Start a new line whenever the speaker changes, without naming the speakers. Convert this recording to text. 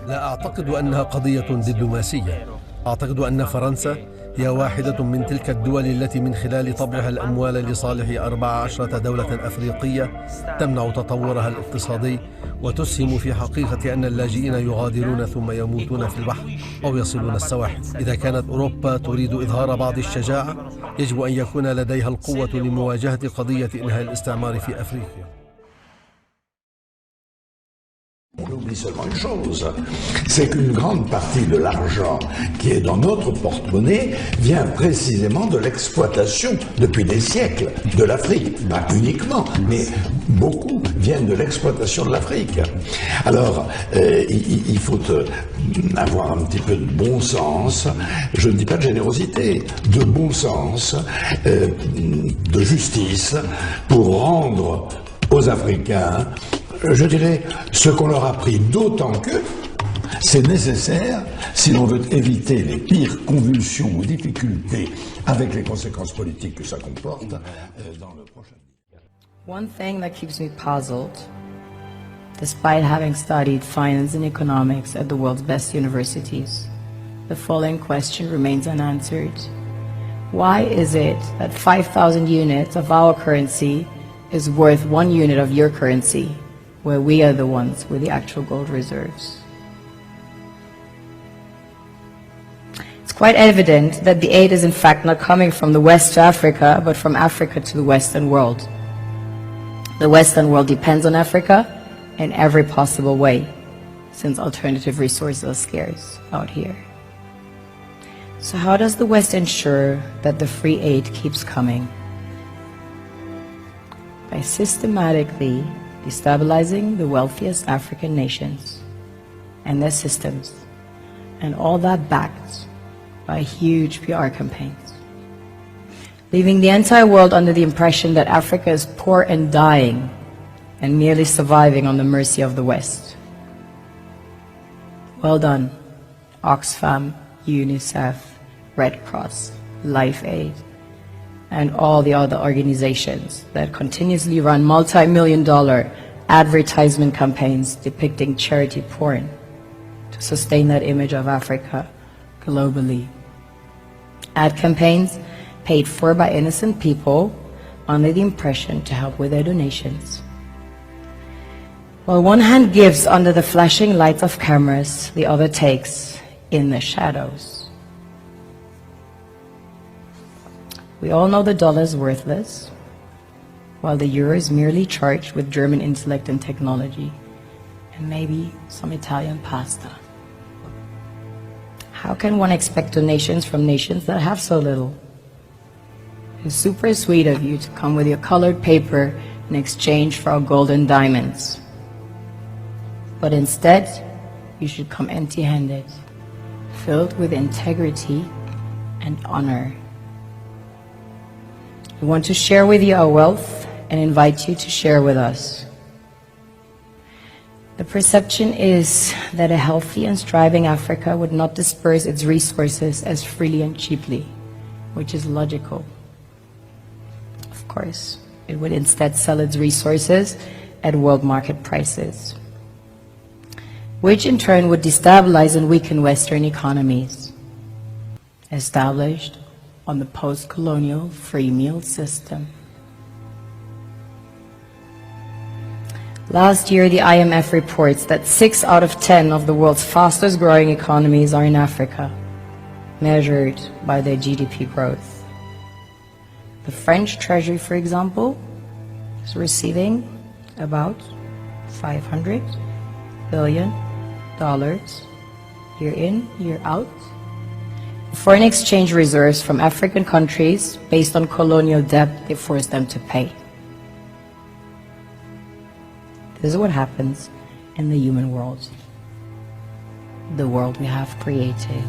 لا أعتقد أنها قضية دبلوماسية. أعتقد أن فرنسا هي واحدة من تلك الدول التي من خلال طبعها الأموال لصالح 14 دولة أفريقية تمنع تطورها الاقتصادي وتسهم في حقيقة أن اللاجئين يغادرون ثم يموتون في البحر أو يصلون السواحل. إذا كانت أوروبا تريد إظهار بعض الشجاعة، يجب أن يكون لديها القوة لمواجهة قضية إنهاء الاستعمار في أفريقيا.
On oublie seulement une chose, c'est qu'une grande partie de l'argent qui est dans notre porte-monnaie vient précisément de l'exploitation depuis des siècles de l'Afrique. Pas uniquement, mais beaucoup viennent de l'exploitation de l'Afrique. Alors, il faut avoir un petit peu de bon sens, je ne dis pas de générosité, de bon sens, de justice pour rendre aux Africains, je dirais, ce qu'on leur a pris, d'autant que c'est nécessaire si l'on veut éviter les pires convulsions ou difficultés avec les conséquences politiques que ça comporte dans le prochain.
One thing that keeps me puzzled, despite having studied finance and economics at the world's best universities, the following question remains unanswered. Why is it that 5,000 units of our currency is worth 1 unit of your currency, where we are the ones with the actual gold reserves? It's quite evident that the aid is in fact not coming from the West to Africa, but from Africa to the Western world. The Western world depends on Africa in every possible way, since alternative resources are scarce out here. So how does the West ensure that the free aid keeps coming? By systematically destabilizing the wealthiest African nations and their systems, and all that backed by huge PR campaigns, leaving the entire world under the impression that Africa is poor and dying and merely surviving on the mercy of the West. Well done, Oxfam, UNICEF, Red Cross, Life Aid, and all the other organizations that continuously run multi-million-dollar advertisement campaigns depicting charity porn to sustain that image of Africa globally. Ad campaigns paid for by innocent people under the impression to help with their donations. While one hand gives under the flashing lights of cameras, the other takes in the shadows. We all know the dollar is worthless, while the euro is merely charged with German intellect and technology, and maybe some Italian pasta. How can one expect donations from nations that have so little? It's super sweet of you to come with your colored paper in exchange for our gold and diamonds. But instead, you should come empty-handed, filled with integrity and honor. We want to share with you our wealth and invite you to share with us. The perception is that a healthy and thriving Africa would not disperse its resources as freely and cheaply, which is logical. Of course, it would instead sell its resources at world market prices, which in turn would destabilize and weaken Western economies, established on the post-colonial free meal system. Last year, the IMF reports that 6 out of 10 of the world's fastest growing economies are in Africa, measured by their GDP growth. The French Treasury, for example, is receiving about $500 billion year in, year out, foreign exchange reserves from African countries based on colonial debt they forced them to pay. This is what happens in the human world, the world we have created.